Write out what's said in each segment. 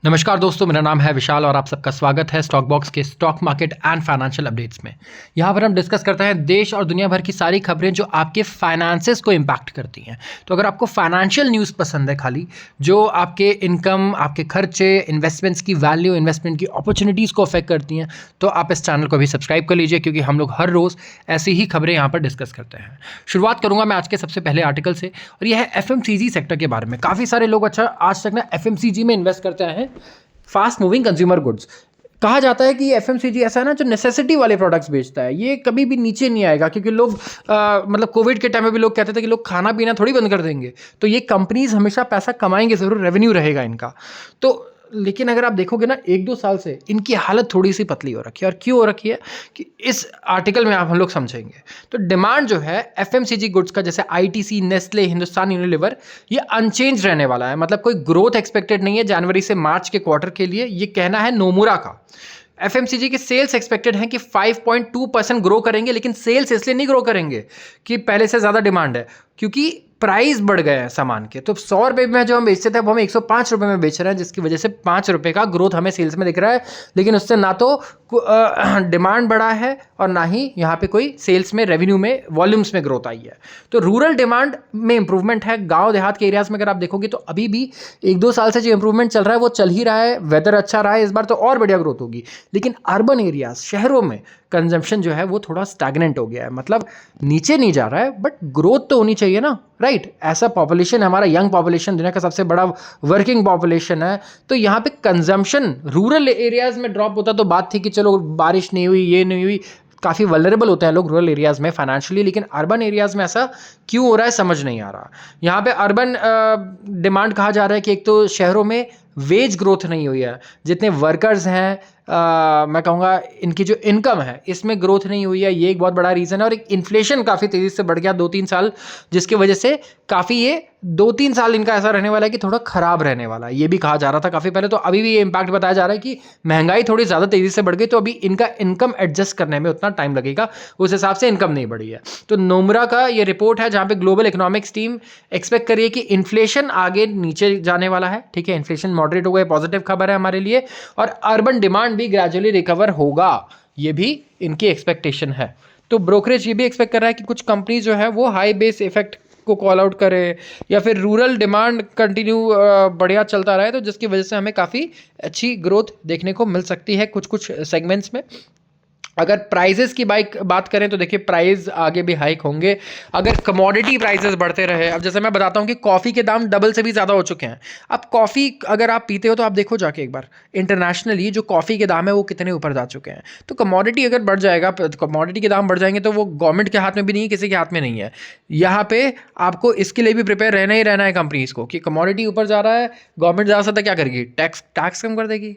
नमस्कार दोस्तों, मेरा नाम है विशाल और आप सबका स्वागत है स्टॉक बॉक्स के stock market and financial updates में। यहाँ पर हम डिस्कस करते हैं देश और दुनिया भर की सारी खबरें जो आपके फाइनेंसेस को इम्पैक्ट करती हैं। तो अगर आपको फाइनेंशियल न्यूज़ पसंद है, खाली जो आपके इनकम, आपके खर्चे, इन्वेस्टमेंट्स की वैल्यू, इन्वेस्टमेंट की अपॉर्चुनिटीज़ को अफेक्ट करती हैं, तो आप इस चैनल को भी सब्सक्राइब कर लीजिए, क्योंकि हम लोग हर रोज़ ऐसी ही खबरें यहाँ पर डिस्कस करते हैं। शुरुआत करूँगा मैं आज के सबसे पहले आर्टिकल से, और यह है FMCG सेक्टर के बारे में। काफ़ी सारे लोग आज तक ना FMCG में इन्वेस्ट करते हैं, फास्ट मूविंग कंज्यूमर गुड्स। कहा जाता है कि FMCG ऐसा है ना जो नेसेसिटी वाले प्रोडक्ट्स बेचता है, ये कभी भी नीचे नहीं आएगा, क्योंकि लोग मतलब कोविड के टाइम में भी लोग कहते थे कि लोग खाना पीना थोड़ी बंद कर देंगे, तो ये कंपनीज हमेशा पैसा कमाएंगे ज़रूर, रेवेन्यू रहेगा इनका। तो लेकिन अगर आप देखोगे ना, 1-2 साल से इनकी हालत थोड़ी सी पतली हो रखी है। और क्यों हो रखी है कि इस आर्टिकल में आप हम लोग समझेंगे। तो डिमांड जो है FMCG गुड्स का, जैसे ITC, नेस्ले, हिंदुस्तान यूनिलीवर, ये अनचेंज रहने वाला है। मतलब कोई ग्रोथ एक्सपेक्टेड नहीं है जनवरी से मार्च के क्वार्टर के लिए, ये कहना है नोमुरा का। FMCG के सेल्स एक्सपेक्टेड हैं कि 5.2% ग्रो करेंगे, लेकिन सेल्स इसलिए नहीं ग्रो करेंगे कि पहले से ज़्यादा डिमांड है, क्योंकि प्राइस बढ़ गए हैं सामान के। तो 100 रुपये में जो हम बेचते थे, अब हम 105 रुपये में बेच रहे हैं, जिसकी वजह से 5 रुपये का ग्रोथ हमें सेल्स में दिख रहा है। लेकिन उससे ना तो डिमांड बढ़ा है और ना ही यहाँ पे कोई सेल्स में, रेवेन्यू में, वॉल्यूम्स में ग्रोथ आई है। तो रूरल डिमांड में इंप्रूवमेंट है। गांव देहात के एरियाज़ में अगर आप देखोगे तो अभी भी 1-2 साल से जो इंप्रूवमेंट चल रहा है वो चल ही रहा है। वेदर अच्छा रहा है इस बार, तो और बढ़िया ग्रोथ होगी। लेकिन अर्बन एरियाज, शहरों में कंजम्पशन जो है वो थोड़ा स्टैग्नेंट हो गया है। मतलब नीचे नहीं जा रहा है, बट ग्रोथ तो होनी चाहिए ना, राइट। ऐसा पॉपुलेशन, हमारा यंग पॉपुलेशन, दुनिया का सबसे बड़ा वर्किंग पॉपुलेशन है, तो यहाँ पे कंजम्पशन रूरल एरियाज में ड्रॉप होता तो बात थी कि चलो बारिश नहीं हुई, ये नहीं हुई, काफ़ी वल्नरेबल होते हैं लोग रूरल एरियाज़ में फाइनेंशियली। लेकिन अर्बन एरियाज़ में ऐसा क्यों हो रहा है समझ नहीं आ रहा। यहाँ पे अर्बन डिमांड कहा जा रहा है कि एक तो शहरों में वेज ग्रोथ नहीं हुई है, जितने वर्कर्स हैं, मैं कहूँगा इनकी जो इनकम है इसमें ग्रोथ नहीं हुई है, ये एक बहुत बड़ा रीज़न है। और एक इन्फ्लेशन काफ़ी तेज़ी से बढ़ गया 2-3 साल, जिसकी वजह से काफ़ी ये 2-3 साल इनका ऐसा रहने वाला है कि थोड़ा ख़राब रहने वाला है। ये भी कहा जा रहा था काफ़ी पहले, तो अभी भी ये इम्पैक्ट बताया जा रहा है कि महंगाई थोड़ी ज़्यादा तेज़ी से बढ़ गई, तो अभी इनका इनकम एडजस्ट करने में उतना टाइम लगेगा, उस हिसाब से इनकम नहीं बढ़ी है। तो नोमरा का ये रिपोर्ट है, जहाँ पे ग्लोबल इकोनॉमिक्स टीम एक्सपेक्ट करिए कि इन्फ्लेशन आगे नीचे जाने वाला है। ठीक है, इन्फ्लेशन मॉडरेट हो गए, पॉजिटिव खबर है हमारे लिए, और अर्बन डिमांड भी ग्रेजुअली रिकवर होगा, ये भी इनकी एक्सपेक्टेशन है। तो ब्रोकरेज ये भी एक्सपेक्ट कर रहा है कि कुछ कंपनी जो है वो हाई बेस इफेक्ट को कॉल आउट करे, या फिर रूरल डिमांड कंटिन्यू बढ़िया चलता रहे, तो जिसकी वजह से हमें काफ़ी अच्छी ग्रोथ देखने को मिल सकती है कुछ कुछ सेगमेंट्स में। अगर प्राइजेस की बात करें तो देखिए, प्राइस आगे भी हाइक होंगे अगर कमोडिटी प्राइसेस बढ़ते रहे। अब जैसे मैं बताता हूँ कि कॉफ़ी के दाम डबल से भी ज़्यादा हो चुके हैं। अब कॉफ़ी अगर आप पीते हो तो आप देखो जाके एक बार, इंटरनेशनली जो कॉफ़ी के दाम है वो कितने ऊपर जा चुके हैं। तो कमोडिटी अगर बढ़ जाएगा, कमोडिटी के दाम बढ़ जाएंगे, तो वो गवर्नमेंट के हाथ में भी नहीं है, किसी के हाथ में नहीं है। यहाँ पे आपको इसके लिए भी प्रिपेयर रहना ही रहना है कंपनीज़ को, कि कमोडिटी ऊपर जा रहा है, गवर्नमेंट ज़्यादा से ज़्यादा क्या करेगी, टैक्स कम कर देगी,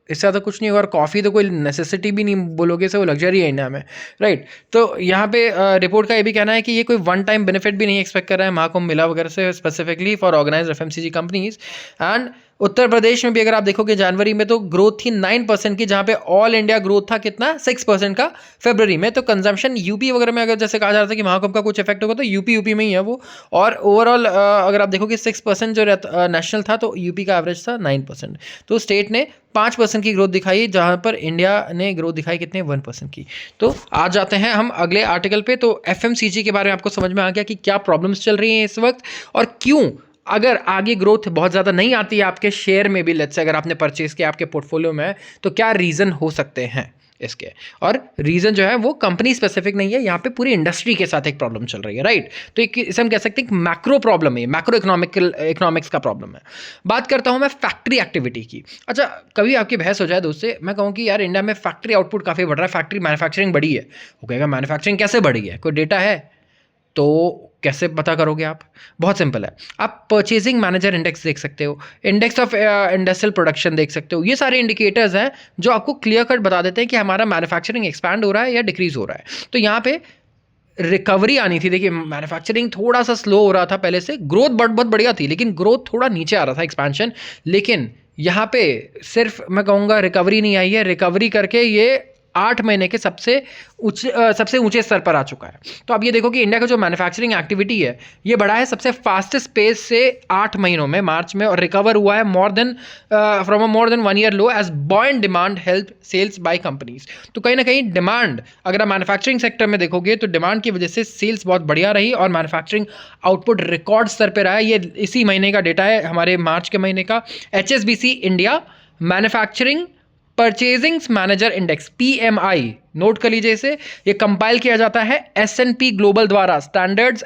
इससे ज़्यादा कुछ नहीं होगा। और कॉफ़ी तो कोई नेसेसिटी भी नहीं बोलोगे, से वो लग्जरी है इंडिया में, राइट। तो यहाँ पे रिपोर्ट का ये भी कहना है कि ये कोई वन टाइम बेनिफिट भी नहीं एक्सपेक्ट कर रहा है महाकुंभ मेला वगैरह से, specifically for organised FMCG companies. And Uttar Pradesh में भी अगर आप देखोगे जनवरी में तो ग्रोथ थी 9% की, जहाँ पे ऑल इंडिया ग्रोथ था कितना, 6% का फरवरी में। तो कंजम्पशन यूपी वगैरह में, अगर जैसे कहा जा रहा था कि महाकुंभ का कुछ इफेक्ट होगा, तो यूपी में ही है वो। और ओवरऑल अगर आप देखोगे 6% जो नेशनल था, तो यूपी का एवरेज था 9%। तो स्टेट ने 5% की ग्रोथ दिखाई, जहाँ पर इंडिया ने ग्रोथ दिखाई कितने, 1% की। तो आज जाते हैं हम अगले आर्टिकल पे। तो FMCG के बारे में आपको समझ में आ गया कि क्या प्रॉब्लम्स चल रही हैं इस वक्त, और क्यों अगर आगे ग्रोथ बहुत ज़्यादा नहीं आती है आपके शेयर में भी, लेट्स से अगर आपने परचेज किया आपके पोर्टफोलियो में, तो क्या रीज़न हो सकते हैं इसके। और रीज़न जो है वो कंपनी स्पेसिफिक नहीं है, यहाँ पे पूरी इंडस्ट्री के साथ एक प्रॉब्लम चल रही है, राइट। तो इसे हम कह सकते हैं मैक्रो प्रॉब्लम है, मैक्रो इकोनॉमिक्स का प्रॉब्लम है। बात करता हूँ मैं फैक्ट्री एक्टिविटी की। अच्छा, कभी आपकी बहस हो जाए दोस्त से, मैं कहूँ कि यार इंडिया में फैक्ट्री आउटपुट काफ़ी बढ़ रहा है, फैक्ट्री मैन्युफैक्चरिंग बढ़ी है। वो कहेगा मैन्युफैक्चरिंग कैसे बढ़ी है, कोई डेटा है? तो कैसे पता करोगे आप? बहुत सिंपल है, आप परचेजिंग मैनेजर इंडेक्स देख सकते हो, इंडेक्स ऑफ इंडस्ट्रियल प्रोडक्शन देख सकते हो। ये सारे इंडिकेटर्स हैं जो आपको क्लियर कट बता देते हैं कि हमारा मैन्युफैक्चरिंग एक्सपैंड हो रहा है या डिक्रीज हो रहा है। तो यहाँ पे रिकवरी आनी थी। देखिए, मैन्युफैक्चरिंग थोड़ा सा स्लो हो रहा था पहले से, ग्रोथ बहुत बढ़िया थी, लेकिन ग्रोथ थोड़ा नीचे आ रहा था, एक्सपेंशन। लेकिन यहाँ पे सिर्फ मैं कहूँगा रिकवरी नहीं आई है, रिकवरी करके ये 8 महीने के सबसे ऊंचे स्तर पर आ चुका है। तो अब ये देखो कि इंडिया का जो मैन्युफैक्चरिंग एक्टिविटी है ये बढ़ा है सबसे फास्टेस्ट पेस से 8 महीनों में मार्च में, और रिकवर हुआ है from a more than 1 year low as buoyant demand help sales by companies. तो कहीं ना कहीं डिमांड, अगर आप मैन्युफैक्चरिंग सेक्टर में देखोगे तो डिमांड की वजह से सेल्स बहुत बढ़िया रही और मैन्युफैक्चरिंग आउटपुट रिकॉर्ड स्तर पर रहा है। ये इसी महीने का डेटा है, हमारे मार्च के महीने का। HSBC India manufacturing purchasing manager index PMI, note कर लीजिए इसे, ये कंपाइल किया जाता है S&P ग्लोबल द्वारा, स्टैंडर्ड्स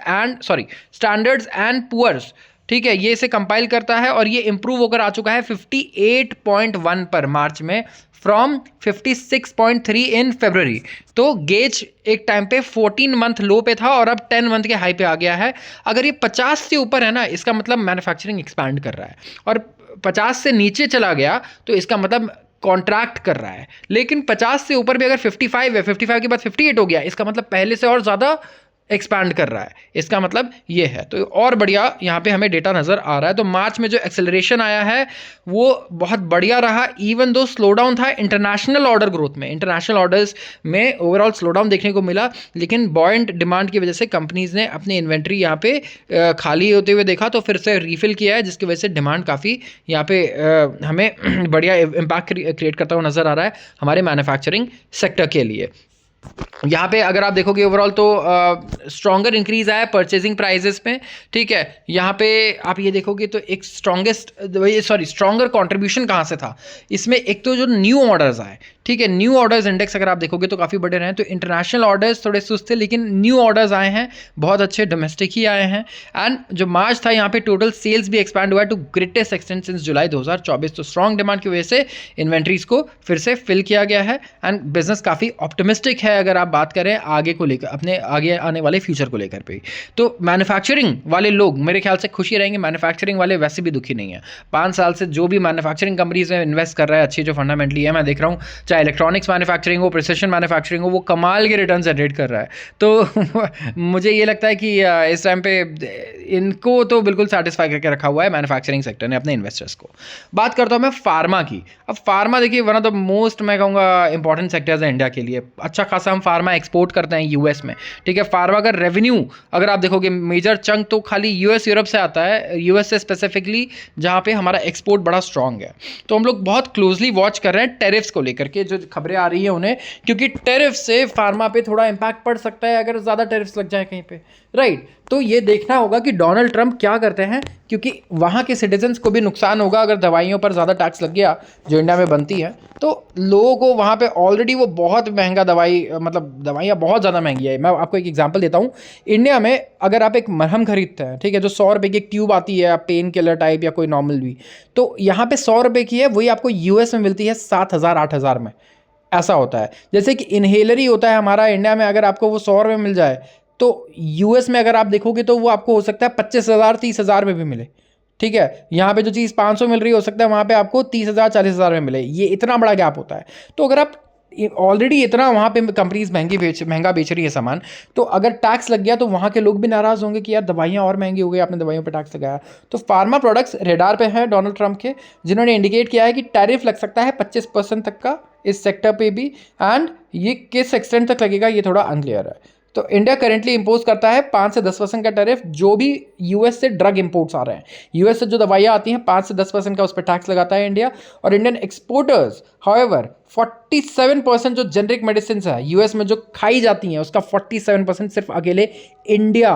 एंड पुअर्स, ठीक है, ये इसे कंपाइल करता है और ये इंप्रूव होकर आ चुका है 58.1 पर मार्च में, फ्रॉम 56.3 इन फरवरी। तो गेज एक टाइम पे 14 मंथ लो पे था और अब 10 मंथ के हाई पे आ गया है। अगर ये 50 से ऊपर है ना, इसका मतलब मैन्युफैक्चरिंग एक्सपैंड कर रहा है, और 50 से नीचे चला गया तो इसका मतलब कॉन्ट्रैक्ट कर रहा है। लेकिन 50 से ऊपर भी अगर 55 है, 55 के बाद 58 हो गया, इसका मतलब पहले से और ज़्यादा एक्सपैंड कर रहा है, इसका मतलब ये है। तो और बढ़िया यहाँ पे हमें डेटा नज़र आ रहा है। तो मार्च में जो एक्सेलरेशन आया है वो बहुत बढ़िया रहा, इवन दो स्लो डाउन था इंटरनेशनल ऑर्डर ग्रोथ में, इंटरनेशनल ऑर्डर्स में ओवरऑल स्लो डाउन देखने को मिला, लेकिन बॉयंट डिमांड की वजह से कंपनीज ने अपनी इन्वेंट्री यहाँ पे खाली होते हुए देखा तो फिर से रिफिल किया है, जिसकी वजह से डिमांड काफ़ी यहाँ पे हमें बढ़िया इम्पैक्ट क्रिएट करता हुआ नज़र आ रहा है हमारे मैन्युफैक्चरिंग सेक्टर के लिए। यहाँ पे अगर आप देखोगे ओवरऑल तो स्ट्रॉन्गर इंक्रीज आया परचेजिंग प्राइजेस में, ठीक है। यहाँ पे आप ये देखोगे तो एक स्ट्रॉन्गर कंट्रीब्यूशन कहाँ से था इसमें, एक तो जो न्यू ऑर्डर्स आए, ठीक है, न्यू ऑर्डर्स इंडेक्स अगर आप देखोगे तो काफ़ी बड़े रहे हैं। तो इंटरनेशनल ऑर्डर्स थोड़े सुस्त थे, लेकिन न्यू ऑर्डर्स आए हैं बहुत अच्छे, डोमेस्टिक ही आए हैं। एंड जो मार्च था यहाँ पे टोटल सेल्स भी एक्सपैंड हुआ है to greatest extent since July 2024। तो स्ट्रॉन्ग डिमांड की वजह से इन्वेंट्रीज को फिर से फिल किया गया है एंड बिजनेस काफ़ी ऑप्टिमिस्टिक है अगर आप बात करें आगे को लेकर, अपने आगे आने वाले फ्यूचर को लेकर पे। तो मैन्युफैक्चरिंग वाले लोग मेरे ख्याल से खुशी रहेंगे, मैन्युफैक्चरिंग वाले वैसे भी दुखी नहीं है। 5 साल से जो भी मैन्युफैक्चरिंग कंपनीज में इन्वेस्ट कर रहा है अच्छी जो फंडामेंटली है, मैं देख रहा हूँ चाहे इलेक्ट्रॉनिक्स मैन्युफैक्चरिंग हो, प्रिसिशन मैन्युफैक्चरिंग हो, वो कमाल के रिटर्न जनरेट कर रहा है। तो मुझे ये लगता है कि इस टाइम पे इनको तो बिल्कुल सेटिस्फाई करके रखा हुआ है मैन्युफैक्चरिंग सेक्टर ने अपने इन्वेस्टर्स को। बात करता हूँ मैं फार्मा की। अब फार्मा देखिए वन ऑफ द मोस्ट, मैं कहूँगा, इंपॉर्टेंट सेक्टर्स है इंडिया के लिए। अच्छा खासा हम फार्मा एक्सपोर्ट करते हैं यूएस में, ठीक है। फार्मा का रेवेन्यू अगर आप देखोगे मेजर चंक तो खाली यूएस यूरोप से आता है, यूएस से स्पेसिफिकली, जहाँ पे हमारा एक्सपोर्ट बड़ा स्ट्रांग है। तो हम लोग बहुत क्लोजली वॉच कर रहे हैं टेरिफ्स को लेकर के, जो खबरें आ रही है उन्हें, क्योंकि टेरिफ से फार्मा पे थोड़ा इंपैक्ट पड़ सकता है अगर ज़्यादा टेरिफ्स लग जाए कहीं पे, राइट। तो ये देखना होगा कि डोनाल्ड ट्रंप क्या करते हैं, क्योंकि वहाँ के सिटीजन्स को भी नुकसान होगा अगर दवाइयों पर ज़्यादा टैक्स लग गया जो इंडिया में बनती है। तो लोगों को वहाँ पे ऑलरेडी वो बहुत महंगा दवाइयाँ बहुत ज़्यादा महंगी है। मैं आपको एक एग्जांपल देता हूँ। इंडिया में अगर आप एक मरहम खरीदते हैं, ठीक है, जो 100 रुपये की एक ट्यूब आती है, पेन किलर टाइप या कोई नॉर्मल भी, तो यहाँ पे 100 रुपये की है, वही आपको यूएस में मिलती है 7,000 8,000 में। ऐसा होता है। जैसे कि इनहेलर ही होता है हमारा इंडिया में, अगर आपको वो 100 रुपये मिल जाए तो यूएस में अगर आप देखोगे तो वो आपको हो सकता है 25,000 30,000 में भी मिले, ठीक है। यहाँ पे जो चीज़ 500 मिल रही हो सकता है वहाँ पे आपको 30,000 40,000 में मिले। ये इतना बड़ा गैप होता है। तो अगर आप ऑलरेडी इतना वहाँ पे कंपनीज महंगा बेच रही है सामान, तो अगर टैक्स लग गया तो वहाँ के लोग भी नाराज़ होंगे कि यार दवाइयाँ और महंगी हो गई, आपने दवाइयों पे टैक्स लगाया। तो फार्मा प्रोडक्ट्स रेडार पे हैं डोनाल्ड ट्रंप के, जिन्होंने इंडिकेट किया है कि टैरिफ लग सकता है 25% तक का इस सेक्टर पे भी, एंड ये किस एक्सटेंट तक लगेगा ये थोड़ा अनक्लियर है। तो इंडिया करेंटली इंपोज करता है 5 से 10% का टैरिफ जो भी यूएस से ड्रग इंपोर्ट्स आ रहे हैं। यूएस से जो दवाइयाँ आती हैं 5 से 10% का उस पर टैक्स लगाता है इंडिया। और इंडियन एक्सपोर्टर्स हाउएवर 47% जो जेनरिक मेडिसिन है यूएस में जो खाई जाती हैं उसका 47% सिर्फ अकेले इंडिया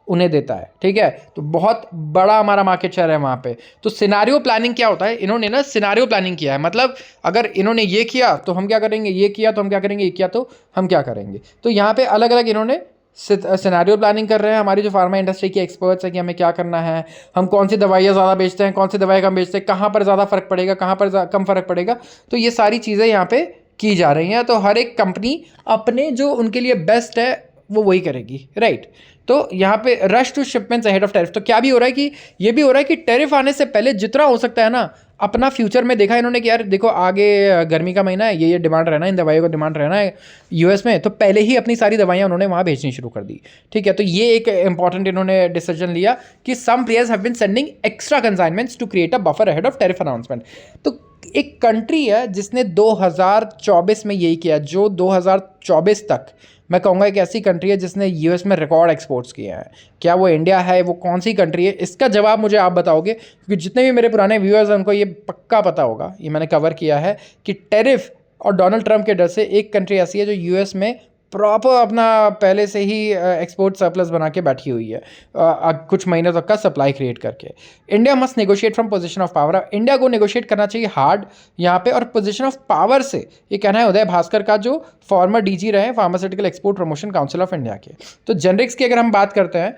उन्हें देता है, ठीक है। तो बहुत बड़ा हमारा मार्केट शेयर है वहाँ पे। तो सिनारियो प्लानिंग क्या होता है, इन्होंने ना सिनारियो प्लानिंग किया है, मतलब अगर इन्होंने ये किया तो हम क्या करेंगे, ये किया तो हम क्या करेंगे, ये किया तो हम क्या करेंगे। तो यहाँ पे अलग अलग इन्होंने सिनारियो प्लानिंग कर रहे हैं हमारी जो फार्मा इंडस्ट्री के एक्सपर्ट्स हैं कि हमें क्या करना है, हम कौन सी दवाइयाँ ज़्यादा बेचते हैं, कौन सी दवाई कम बेचते हैं, कहाँ पर ज़्यादा फर्क पड़ेगा, कहाँ पर कम फर्क पड़ेगा। तो ये सारी चीज़ें यहाँ पे की जा रही हैं। तो हर एक कंपनी अपने जो उनके लिए बेस्ट है वो वही करेगी, राइट। तो यहाँ पे rush to shipments ahead of tariff. तो क्या भी हो रहा है कि ये भी हो रहा है कि टैरिफ आने से पहले जितना हो सकता है ना अपना फ्यूचर में देखा इन्होंने कि यार देखो आगे गर्मी का महीना है, ये डिमांड रहना है, इन दवाइयों का डिमांड रहना है यूएस में, तो पहले ही अपनी सारी दवाइयाँ उन्होंने वहाँ भेजनी शुरू कर दी, ठीक है। तो ये एक इंपॉर्टेंट इन्होंने डिसीजन लिया कि some players have been sending extra consignments to create a buffer ahead of tariff announcement. तो एक कंट्री है जिसने 2024 में यही किया, जो 2024 तक मैं कहूँगा एक ऐसी कंट्री है जिसने यूएस में रिकॉर्ड एक्सपोर्ट्स किए हैं। क्या वो इंडिया है? वो कौन सी कंट्री है? इसका जवाब मुझे आप बताओगे, क्योंकि जितने भी मेरे पुराने व्यूअर्स हैं उनको ये पक्का पता होगा, ये मैंने कवर किया है कि टैरिफ और डोनाल्ड ट्रंप के डर से एक कंट्री ऐसी है जो यूएस में प्रॉपर अपना पहले से ही एक्सपोर्ट सरप्लस बना के बैठी हुई है, कुछ महीनों तक का सप्लाई क्रिएट करके। India must negotiate from position of power. India को नेगोशिएट करना चाहिए हार्ड यहाँ पे, और पोजीशन ऑफ पावर से, ये कहना है उदय भास्कर का, जो फॉर्मर डीजी रहे pharmaceutical export promotion council of India के। तो जेनरिक्स की अगर हम बात करते हैं,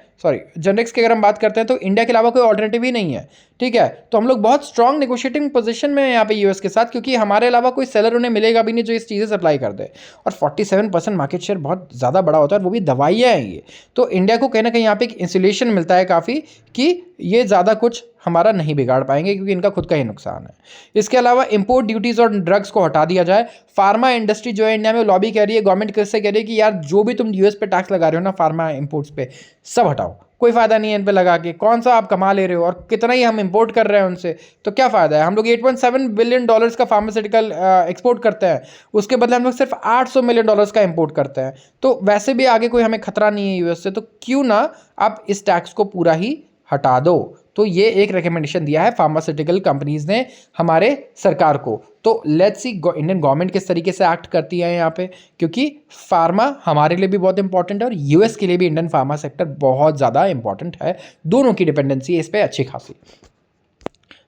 तो इंडिया के अलावा कोई ऑल्टरनेटिव ही नहीं है, ठीक है। तो हम लोग बहुत स्ट्रॉन्ग नेगोशिएटिंग पोजीशन में हैं यहाँ पे यूएस के साथ, क्योंकि हमारे अलावा कोई सेलर उन्हें मिलेगा भी नहीं जो इस चीज़ें सप्लाई कर दे। और 47% मार्केट शेयर बहुत ज़्यादा बड़ा होता है, और वो भी दवाइयाँ हैं ये। तो इंडिया को कहीं ना कहीं यहाँ पे एक इंसुलेशन मिलता है काफ़ी, कि ये ज़्यादा कुछ हमारा नहीं बिगाड़ पाएंगे, क्योंकि इनका खुद का ही नुकसान है। इसके अलावा इंपोर्ट ड्यूटीज़ और ड्रग्स को हटा दिया जाए। फार्मा इंडस्ट्री जो है इंडिया में लॉबी कर रही है, गवर्नमेंट किससे कह रही है कि यार जो भी तुम यूएस पे टैक्स लगा रहे हो ना फार्मा इंपोर्ट्स पे, सब हटाओ, कोई फ़ायदा नहीं है इन पे लगा के। कौन सा आप कमा ले रहे हो, और कितना ही हम इंपोर्ट कर रहे हैं उनसे, तो क्या फ़ायदा है। हम लोग $8.7 बिलियन का फार्मास्यूटिकल एक्सपोर्ट करते हैं, उसके बदले हम लोग सिर्फ $800 मिलियन का इंपोर्ट करते हैं। तो वैसे भी आगे कोई हमें खतरा नहीं है यूएस से, तो क्यों ना आप इस टैक्स को पूरा ही हटा दो। तो ये एक रिकमेंडेशन दिया है फार्मास्यूटिकल कंपनीज ने हमारे सरकार को। तो लेट्स सी इंडियन गवर्नमेंट किस तरीके से एक्ट करती है यहाँ पे, क्योंकि फार्मा हमारे लिए भी बहुत इंपॉर्टेंट है और यूएस के लिए भी इंडियन फार्मा सेक्टर बहुत ज़्यादा इंपॉर्टेंट है। दोनों की डिपेंडेंसी है इस पर अच्छी खासी।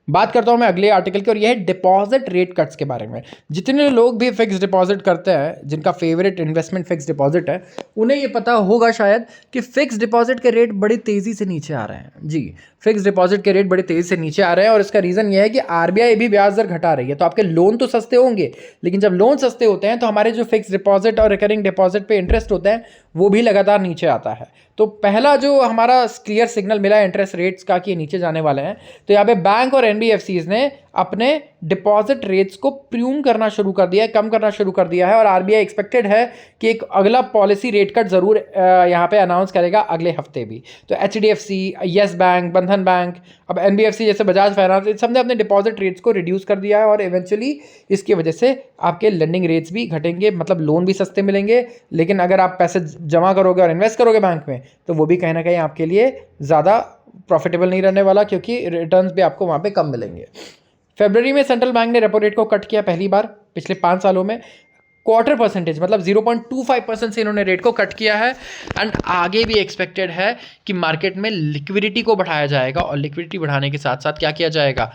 बात करता हूं मैं अगले आर्टिकल की, और यह है डिपॉजिट रेट कट्स के बारे में। जितने लोग भी फिक्स डिपॉजिट करते हैं, जिनका फेवरेट इन्वेस्टमेंट फिक्स डिपॉजिट है, उन्हें ये पता होगा शायद कि फिक्स डिपॉजिट के रेट बड़ी तेज़ी से नीचे आ रहे हैं। जी, फिक्स डिपॉजिट के रेट बड़े तेज़ी से नीचे आ रहे हैं, और इसका रीज़न ये है कि आरबीआई भी ब्याज दर घटा रही है। तो आपके लोन तो सस्ते होंगे, लेकिन जब लोन सस्ते होते हैं तो हमारे जो फिक्स डिपॉजिट और रिकरिंग डिपॉजिट पे इंटरेस्ट होता है वो भी लगातार नीचे आता है। तो पहला जो हमारा क्लियर सिग्नल मिला है इंटरेस्ट रेट्स का कि ये नीचे जाने वाले हैं, तो यहाँ पे बैंक और एनबीएफसीज ने अपने डिपॉजिट रेट्स को प्यून करना शुरू कर दिया है, कम करना शुरू कर दिया है। और आरबीआई एक्सपेक्टेड है कि एक अगला पॉलिसी रेट कट ज़रूर यहाँ पे अनाउंस करेगा अगले हफ्ते भी। तो एचडीएफसी, येस बैंक, बंधन बैंक, अब एनबीएफसी जैसे बजाज फाइनेंस, इन सब ने अपने डिपॉजिट रेट्स को रिड्यूस कर दिया है, और इवेंचुअली इसकी वजह से आपके लेंडिंग रेट्स भी घटेंगे, मतलब लोन भी सस्ते मिलेंगे। लेकिन अगर आप पैसे जमा करोगे और इन्वेस्ट करोगे बैंक में, तो वो भी कहीं ना कहीं आपके लिए ज़्यादा प्रॉफिटेबल नहीं रहने वाला, क्योंकि रिटर्न्स भी आपको वहाँ पे कम मिलेंगे। फरवरी में सेंट्रल बैंक ने रेपो रेट को कट किया पहली बार पिछले 5 सालों में, 0.25%, मतलब 0.25% से इन्होंने रेट को कट किया है। एंड आगे भी एक्सपेक्टेड है कि मार्केट में लिक्विडिटी को बढ़ाया जाएगा, और लिक्विडिटी बढ़ाने के साथ साथ क्या किया जाएगा,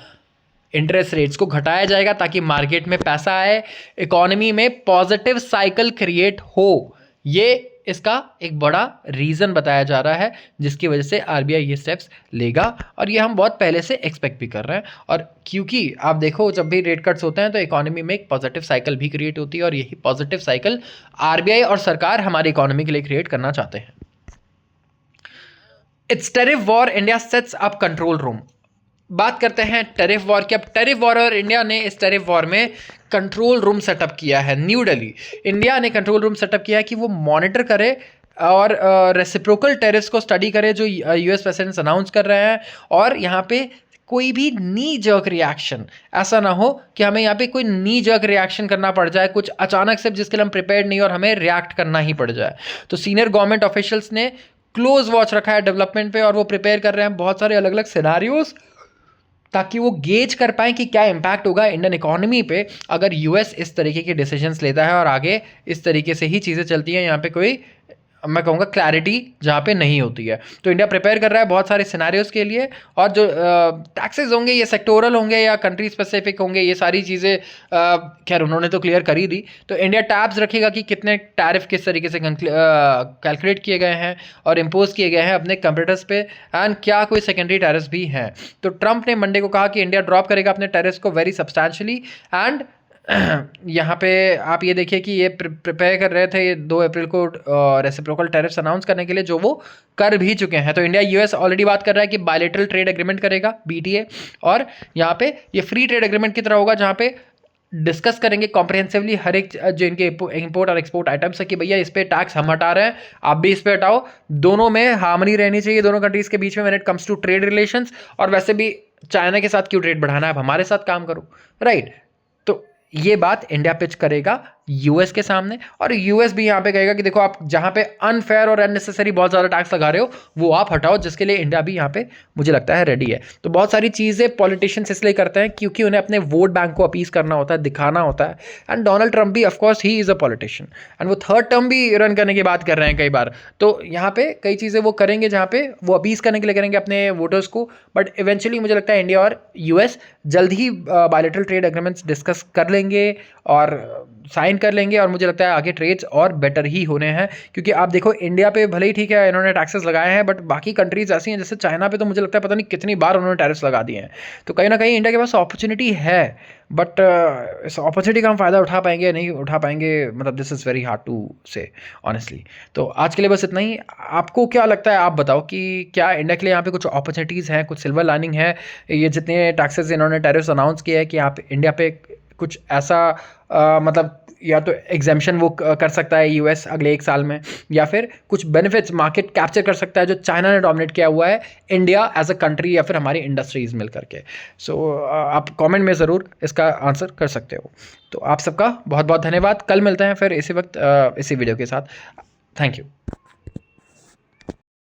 इंटरेस्ट रेट्स को घटाया जाएगा, ताकि मार्केट में पैसा आए, इकोनॉमी में पॉजिटिव साइकिल क्रिएट हो। ये इसका एक बड़ा रीज़न बताया जा रहा है, जिसकी वजह से आरबीआई ये स्टेप्स लेगा, और ये हम बहुत पहले से एक्सपेक्ट भी कर रहे हैं। और क्योंकि आप देखो जब भी रेट कट्स होते हैं तो इकोनॉमी में एक पॉजिटिव साइकिल भी क्रिएट होती है, और यही पॉजिटिव साइकिल आरबीआई और सरकार हमारी इकोनॉमी के लिए क्रिएट करना चाहते हैं। It's tariff war, India sets up control room. बात करते हैं टैरिफ वॉर की। अब टैरिफ वॉर, और इंडिया ने इस टैरिफ वॉर में कंट्रोल रूम सेटअप किया है। न्यू दिल्ली, इंडिया ने कंट्रोल रूम सेटअप किया है कि वो मॉनिटर करे और रेसिप्रोकल टैरिफ्स को स्टडी करे जो यूएस प्रेसिडेंट्स अनाउंस कर रहे हैं, और यहाँ पे कोई भी नी जर्क रिएक्शन ऐसा ना हो कि हमें यहाँ पे कोई नी जर्क रिएक्शन करना पड़ जाए, कुछ अचानक से जिसके लिए हम प्रिपेयर्ड नहीं और हमें रिएक्ट करना ही पड़ जाए। तो सीनियर गवर्नमेंट ऑफिशियल्स ने क्लोज वॉच रखा है डेवलपमेंट पे, और वो प्रिपेयर कर रहे हैं बहुत सारे अलग अलग सिनारियोज, ताकि वो गेज कर पाएँ कि क्या इम्पैक्ट होगा इंडियन इकोनॉमी पे अगर यूएस इस तरीके के डिसीजंस लेता है, और आगे इस तरीके से ही चीज़ें चलती हैं। यहाँ पे कोई, मैं कहूँगा, क्लैरिटी जहाँ पे नहीं होती है। तो इंडिया प्रिपेयर कर रहा है बहुत सारे सिनारियोज के लिए, और जो टैक्सेस होंगे ये सेक्टोरल होंगे या कंट्री स्पेसिफिक होंगे, ये सारी चीज़ें खैर उन्होंने तो क्लियर कर ही दी। तो इंडिया टैब्स रखेगा कि कितने टैरिफ किस तरीके से कैलकुलेट किए गए हैं और इम्पोज किए गए हैं अपने कंप्यूटर्स पे, एंड क्या कोई सेकेंडरी टैरिफ्स भी हैं। तो ट्रंप ने मंडे को कहा कि इंडिया ड्रॉप करेगा अपने टैरिफ्स को वेरी सब्सटैंशियली, एंड यहाँ पे आप ये देखिए कि ये प्रिपेयर कर रहे थे ये 2 अप्रैल को रेसिप्रोकल टैरिफ्स अनाउंस करने के लिए, जो वो कर भी चुके हैं। तो इंडिया यूएस ऑलरेडी बात कर रहा है कि बायलैटरल ट्रेड एग्रीमेंट करेगा, बीटीए, और यहाँ पे ये फ्री ट्रेड एग्रीमेंट की तरह होगा, जहाँ पे डिस्कस करेंगे कॉम्प्रिहेंसिवली हर एक जो इनके इंपोर्ट और एक्सपोर्ट आइटम्स है कि भैया इस पे टैक्स हम हटा रहे हैं, आप भी इस पे हटाओ। दोनों में हार्मनी रहनी चाहिए दोनों कंट्रीज के बीच में when it comes to trade relations. और वैसे भी चाइना के साथ क्यों ट्रेड बढ़ाना है, अब हमारे साथ काम करो, राइट। ये बात इंडिया पिच करेगा यूएस के सामने, और यूएस भी यहाँ पे कहेगा कि देखो आप जहाँ पे अनफेयर और अननेसेसरी बहुत ज़्यादा टैक्स लगा रहे हो वो आप हटाओ, जिसके लिए इंडिया भी यहाँ पे मुझे लगता है रेडी है। तो बहुत सारी चीज़ें पॉलिटिशियंस इसलिए करते हैं क्योंकि उन्हें अपने वोट बैंक को अपीज करना होता है, दिखाना होता है। एंड डोनाल्ड ट्रंप भी of course he is a politician, and वो थर्ड टर्म भी रन करने की बात कर रहे हैं कई बार। तो यहाँ पे कई चीज़ें वो करेंगे जहाँ पे वो अपीज करने के लिए करेंगे अपने वोटर्स को, बट इवेंचुअली मुझे लगता है इंडिया और यूएस जल्द ही बायलैटरल ट्रेड एग्रीमेंट्स डिस्कस कर लेंगे और साइन कर लेंगे, और मुझे लगता है आगे ट्रेड्स और बेटर ही होने हैं। क्योंकि आप देखो इंडिया पे भले ही ठीक है इन्होंने टैक्सेस लगाए हैं, बट बाकी कंट्रीज ऐसी हैं जैसे चाइना पे तो मुझे लगता है पता नहीं कितनी बार उन्होंने टैरिफ्स लगा दिए हैं। तो कहीं ना कहीं इंडिया के पास अपॉर्चुनिटी है, बट इस अपॉर्चुनिटी का हम फ़ायदा उठा पाएंगे नहीं उठा पाएंगे, मतलब this is very hard to say honestly. तो आज के लिए बस इतना ही। आपको क्या लगता है, आप बताओ कि क्या इंडिया के लिए यहाँ पे कुछ अपॉर्चुनिटीज़ हैं, कुछ सिल्वर लाइनिंग है? ये जितने टैक्सेस इन्होंने टैरिफ्स अनाउंस किया है कि आप इंडिया पे कुछ ऐसा मतलब या तो एग्जाम्शन वो कर सकता है यूएस अगले 1 साल में, या फिर कुछ बेनिफिट्स मार्केट कैप्चर कर सकता है जो चाइना ने डोमिनेट किया हुआ है इंडिया एज अ कंट्री या फिर हमारी इंडस्ट्रीज मिल करके। सो आप कमेंट में ज़रूर इसका आंसर कर सकते हो। तो आप सबका बहुत बहुत धन्यवाद। कल मिलते हैं फिर इसी वक्त इसी वीडियो के साथ। Thank you.